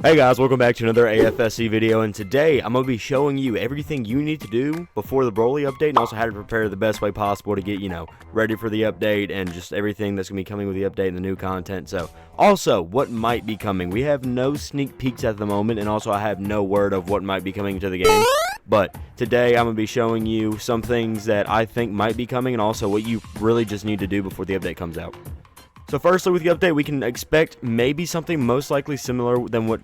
Hey guys, welcome back to another AFSC video, and today I'm going to be showing you everything you need to do before the Broly update, and also how to prepare the best way possible to get, ready for the update, and just everything that's going to be coming with the update and the new content. So, also, what might be coming. We have no sneak peeks at the moment, and also I have no word of what might be coming to the game. But today I'm going to be showing you some things that I think might be coming, and also what you really just need to do before the update comes out. So firstly, with the update, we can expect maybe something most likely similar than what,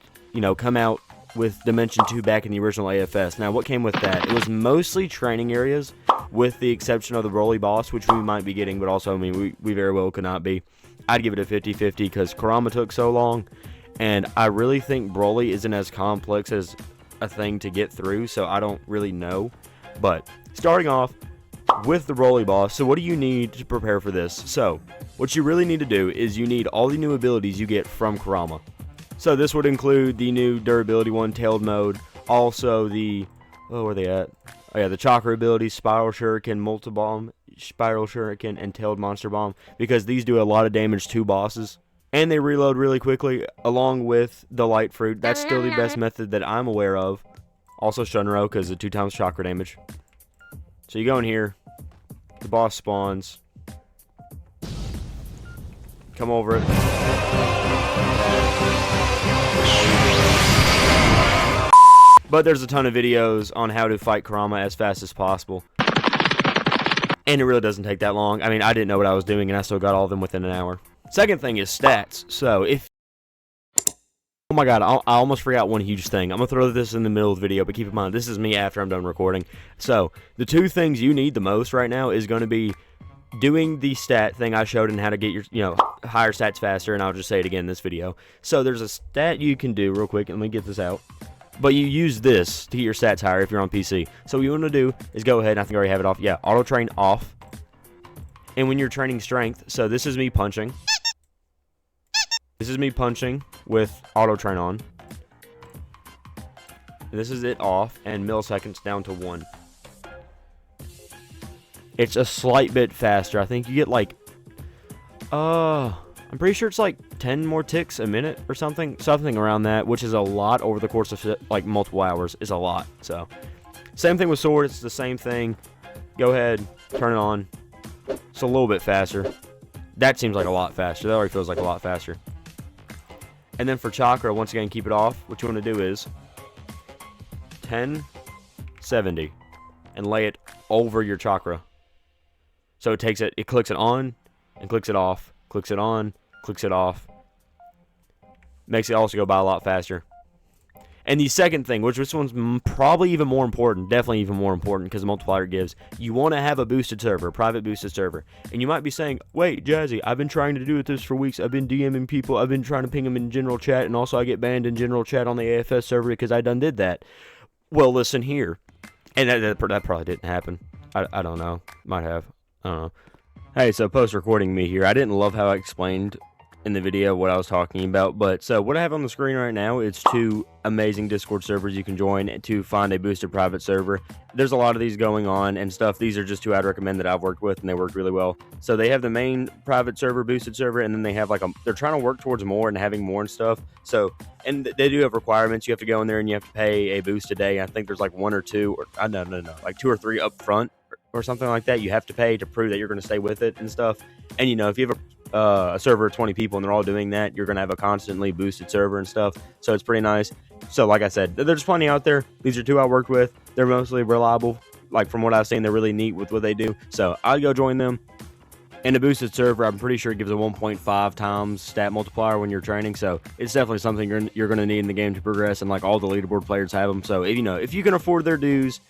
come out with Dimension 2 back in the original AFS. Now, what came with that? It was mostly training areas, with the exception of the Broly boss, which we might be getting, but also, we very well could not be. I'd give it a 50-50 because Kurama took so long, and I really think Broly isn't as complex as a thing to get through, so I don't really know. But starting off with the Broly boss, so what do you need to prepare for this? So, what you really need to do is you need all the new abilities you get from Kurama. So this would include the new durability one, tailed mode, also the, where are they at? Oh yeah, the chakra abilities, spiral shuriken, multi-bomb, spiral shuriken, and tailed monster bomb, because these do a lot of damage to bosses. And they reload really quickly, along with the light fruit. That's still the best method that I'm aware of. Also Shunro, because of 2x chakra damage. So you go in here, the boss spawns, come over it. But there's a ton of videos on how to fight Kurama as fast as possible. And it really doesn't take that long. I mean, I didn't know what I was doing, and I still got all of them within an hour. Second thing is stats. So if... Oh my god, I almost forgot one huge thing. I'm going to throw this in the middle of the video, but keep in mind, this is me after I'm done recording. So, the two things you need the most right now is going to be doing the stat thing I showed and how to get your, higher stats faster, and I'll just say it again in this video. So, there's a stat you can do real quick. Let me get this out. But you use this to get your stats higher if you're on PC. So, what you want to do is go ahead, and I think I already have it off. Yeah, auto train off. And when you're training strength, so this is me punching. This is me punching with auto train on. And this is it off, and milliseconds down to 1. It's a slight bit faster. I think you get like, I'm pretty sure it's like 10 more ticks a minute or something around that, which is a lot over the course of like multiple hours. Is a lot. So, same thing with sword. It's the same thing. Go ahead, turn it on. It's a little bit faster. That seems like a lot faster. That already feels like a lot faster. And then for chakra, once again, keep it off. What you want to do is 1070 and lay it over your chakra. So it takes it, clicks it on and clicks it off, clicks it on, clicks it off. Makes it also go by a lot faster. And the second thing, which this one's probably even more important, definitely even more important because the multiplier it gives, you want to have a boosted server, a private boosted server. And you might be saying, wait, Jazzy, I've been trying to do this for weeks. I've been DMing people. I've been trying to ping them in general chat, and also I get banned in general chat on the AFS server because I done did that. Well, listen here. And that probably didn't happen. I don't know. Might have. I don't know. Hey, so post-recording me here. I didn't love how I explained in the video what I was talking about, but so what I have on the screen right now is 2 amazing Discord servers you can join to find a boosted private server. There's a lot of these going on and stuff. These are just 2 I'd recommend that I've worked with, and they work really well. So they have the main private server, boosted server, and then they have like they're trying to work towards more and having more and stuff. So, and they do have requirements. You have to go in there and you have to pay a boost a day. I think there's like 1 or 2, or no, like 2 or 3 up front or something like that. You have to pay to prove that you're going to stay with it and stuff. And if you have a server of 20 people and they're all doing that, you're going to have a constantly boosted server and stuff. So it's pretty nice. So like I said, there's plenty out there. These are 2 I worked with. They're mostly reliable. Like from what I've seen, they're really neat with what they do. So I'd go join them. And a boosted server, I'm pretty sure it gives a 1.5 times stat multiplier when you're training. So it's definitely something you're going to need in the game to progress. And like all the leaderboard players have them. So if you can afford their dues,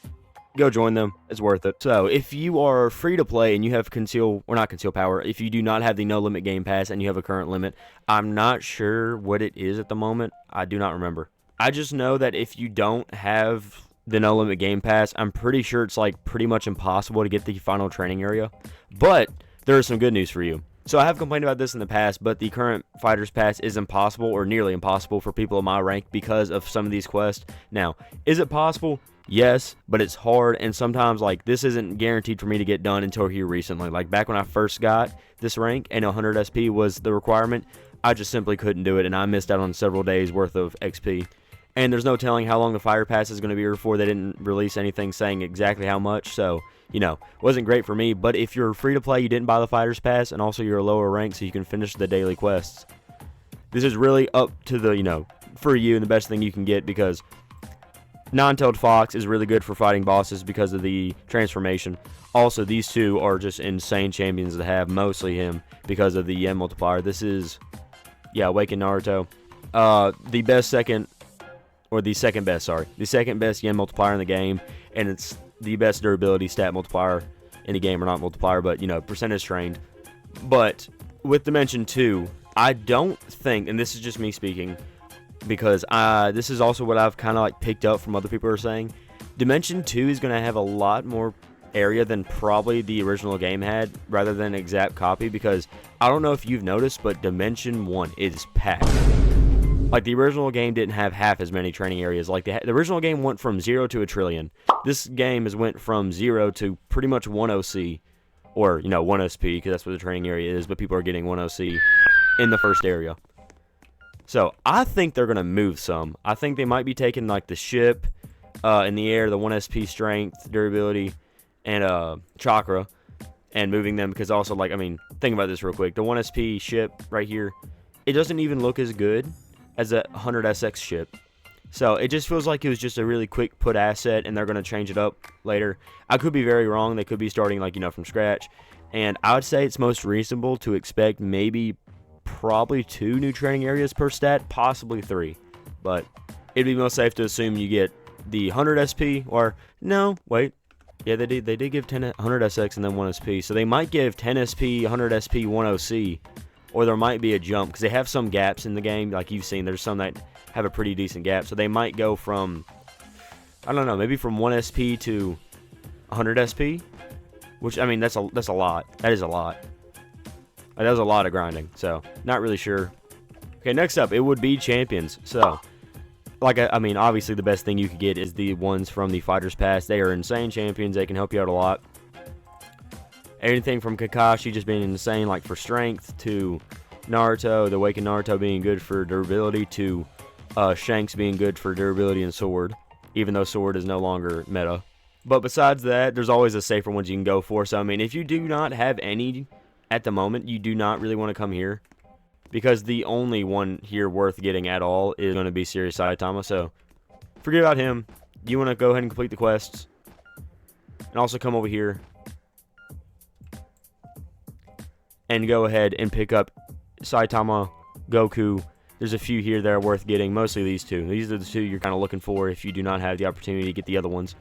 go join them. It's worth it. So, if you are free to play and you have not conceal power, if you do not have the no limit game pass and you have a current limit, I'm not sure what it is at the moment. I do not remember. I just know that if you don't have the no limit game pass, I'm pretty sure it's like pretty much impossible to get the final training area. But there is some good news for you. So I have complained about this in the past, but the current Fighters Pass is impossible or nearly impossible for people of my rank because of some of these quests. Now, is it possible? Yes, but it's hard, and sometimes like this isn't guaranteed for me to get done until here recently. Like back when I first got this rank and 100 SP was the requirement, I just simply couldn't do it, and I missed out on several days worth of XP. And there's no telling how long the Fighter Pass is going to be before. They didn't release anything saying exactly how much, so, you know, wasn't great for me. But if you're free to play, you didn't buy the Fighter's Pass, and also you're a lower rank so you can finish the daily quests, this is really up to the, you know, for you and the best thing you can get, because Nine-Tailed Fox is really good for fighting bosses because of the transformation. Also, these two are just insane champions to have, mostly him, because of the yen multiplier. This is, yeah, Awakened Naruto. The second best yen multiplier in the game, and it's the best durability stat multiplier in the game, or not multiplier, but, you know, percentage trained. But with Dimension 2, I don't think, and this is just me speaking, because this is also what I've kind of like picked up from other people who are saying, Dimension 2 is going to have a lot more area than probably the original game had, rather than an exact copy, because I don't know if you've noticed, but Dimension 1 is packed. Like, the original game didn't have half as many training areas. Like, the original game went from 0 to a trillion. This game has went from 0 to pretty much 1 OC, or, you know, 1 SP, because that's what the training area is, but people are getting 1 OC in the first area. So, I think they're going to move some. I think they might be taking, like, the ship in the air, the 1 SP strength, durability, and chakra, and moving them, because also, like, I mean, think about this real quick. The 1 SP ship right here, it doesn't even look as good as a 100 SX ship. So, it just feels like it was just a really quick put asset, and they're going to change it up later. I could be very wrong. They could be starting, like, you know, from scratch. And I would say it's most reasonable to expect maybe probably 2 new training areas per stat, possibly 3. But it'd be most safe to assume you get the 100 SP, or, no, wait. Yeah, they did give 100 SX and then 1 SP. So they might give 10 SP, 100 SP, 1 OC. Or there might be a jump, because they have some gaps in the game, like you've seen. There's some that have a pretty decent gap. So they might go from, I don't know, maybe from 1 SP to 100 SP. Which, I mean, that's a lot. That is a lot. That was a lot of grinding, so not really sure. Okay, next up, it would be champions. So, like, I mean, obviously the best thing you could get is the ones from the Fighter's Pass. They are insane champions. They can help you out a lot. Anything from Kakashi just being insane, like for strength, to Naruto, the Awakened Naruto being good for durability, to Shanks being good for durability and sword, even though sword is no longer meta. But besides that, there's always a safer ones you can go for. So, I mean, if you do not have any at the moment, you do not really want to come here, because the only one here worth getting at all is going to be Serious Saitama. So forget about him. You want to go ahead and complete the quests, and also come over here and go ahead and pick up Saitama, Goku. There's a few here that are worth getting, mostly these two. These are the two you're kind of looking for if you do not have the opportunity to get the other ones.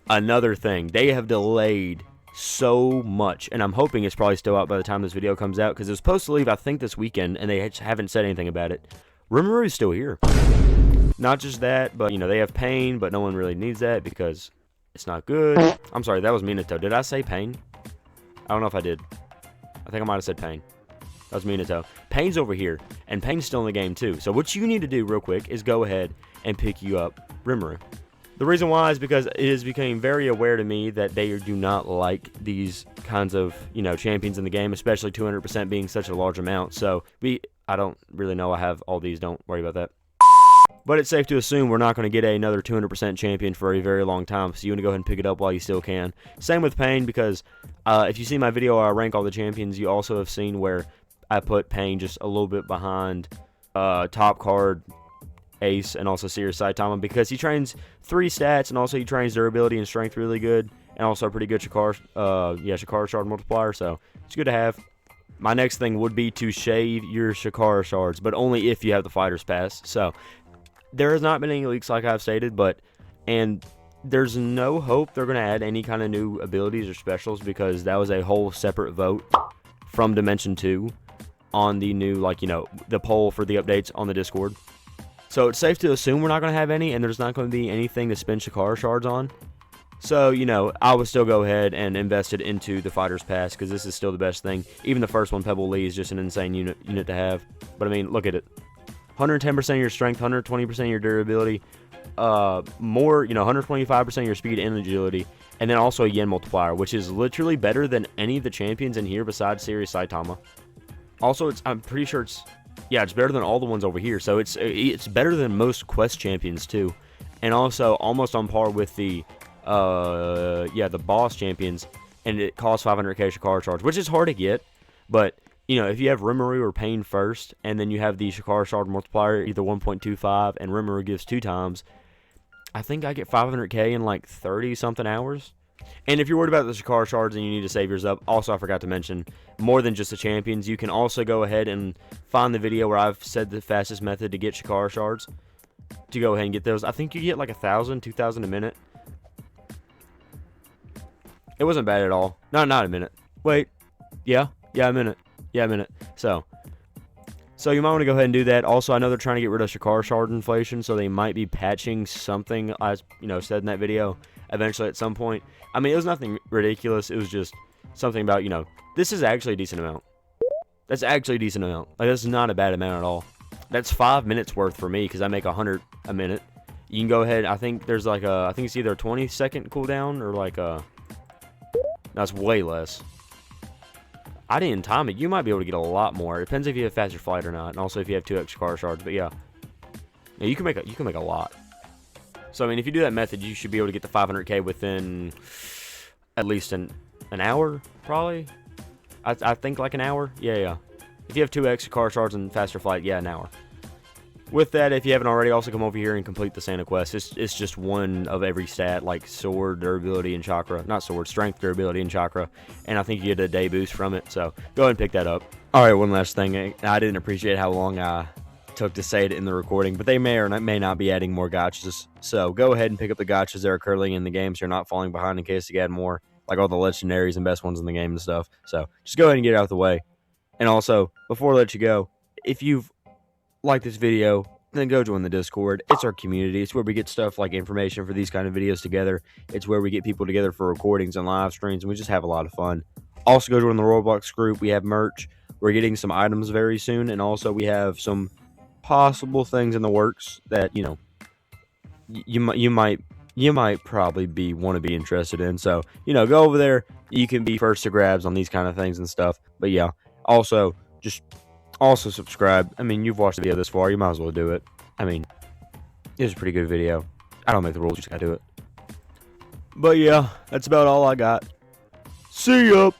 Another thing, they have delayed so much, and I'm hoping it's probably still out by the time this video comes out, because it was supposed to leave, I think, this weekend, and they haven't said anything about it. Rimuru is still here. Not just that, but, you know, they have Pain, but no one really needs that because it's not good. I'm sorry, that was Minato. Did I say Pain? I don't know if I did. I think I might have said Pain. That was Minato. Pain's over here, and Pain's still in the game too. So what you need to do real quick is go ahead and pick you up Rimuru. The reason why is because it has become very aware to me that they do not like these kinds of, you know, champions in the game, especially 200% being such a large amount. So I don't really know I have all these, don't worry about that. But it's safe to assume we're not going to get another 200% champion for a very long time, so you want to go ahead and pick it up while you still can. Same with Pain, because if you see my video where I rank all the champions, you also have seen where I put Pain just a little bit behind top card Ace and also Serious Saitama, because he trains 3 stats, and also he trains durability and strength really good, and also a pretty good Chakra shard multiplier, so it's good to have. My next thing would be to shave your Chakra shards, but only if you have the Fighter's Pass. So there has not been any leaks, like I've stated, and there's no hope they're going to add any kind of new abilities or specials, because that was a whole separate vote from Dimension 2 on the new, like, you know, the poll for the updates on the Discord. So it's safe to assume we're not going to have any, and there's not going to be anything to spend Chakra shards on. So, you know, I would still go ahead and invest it into the Fighter's Pass, because this is still the best thing. Even the first one, Pebble Lee, is just an insane unit to have. But, I mean, look at it. 110% of your strength, 120% of your durability, more, you know, 125% of your speed and agility, and then also a yen multiplier, which is literally better than any of the champions in here besides Serious Saitama. Also, I'm pretty sure it's Yeah, it's better than all the ones over here. So it's better than most quest champions too, and also almost on par with the the boss champions. And it costs 500k Shikara shards, which is hard to get, but you know, if you have Rimuru or Pain first, and then you have the Shikara shard multiplier either 1.25 and Rimuru gives 2 times, I think I get 500k in like 30 something hours. And if you're worried about the Shikara shards and you need to save yours up, also I forgot to mention, more than just the champions, you can also go ahead and find the video where I've said the fastest method to get Shikara shards, to go ahead and get those. I think you get like 1,000, 2,000 a minute. It wasn't bad at all. Not a minute. Wait. Yeah, a minute. Yeah, a minute. So you might want to go ahead and do that. Also, I know they're trying to get rid of Shikara shard inflation, so they might be patching something, as said in that video, eventually at some point. I mean, it was nothing ridiculous. It was just something about, this is actually a decent amount. That's actually a decent amount. Like, that's not a bad amount at all. That's 5 minutes worth for me, because I make 100 a minute. You can go ahead. I think there's like I think it's either a 20-second cooldown or like a... That's way less. I didn't time it. You might be able to get a lot more. It depends if you have faster flight or not, and also if you have 2 extra car shards. But yeah, you can make a lot. So I mean, if you do that method, you should be able to get the 500k within at least an hour, probably. I think like an hour. Yeah. If you have 2 extra car shards and faster flight, yeah, an hour. With that, if you haven't already, also come over here and complete the Santa quest. It's just one of every stat, like sword, durability, and chakra. Not sword, strength, durability, and chakra. And I think you get a day boost from it, so go ahead and pick that up. Alright, one last thing. I didn't appreciate how long I took to say it in the recording, but they may or may not be adding more gotchas. So go ahead and pick up the gotchas that are currently in the game so you're not falling behind in case they add more, like all the legendaries and best ones in the game and stuff. So just go ahead and get it out of the way. And also, before I let you go, if you've like this video, then go join the Discord. It's our community. It's where we get stuff like information for these kind of videos together. It's where we get people together for recordings and live streams, and we just have a lot of fun. Also, go join the Roblox group. We have merch. We're getting some items very soon, and also we have some possible things in the works that you might probably want to be interested in. So go over there. You can be first to grabs on these kind of things and stuff. But yeah, also subscribe. I mean, you've watched the video this far. You might as well do it. I mean, it was a pretty good video. I don't make the rules. You just gotta do it. But yeah, that's about all I got. See ya!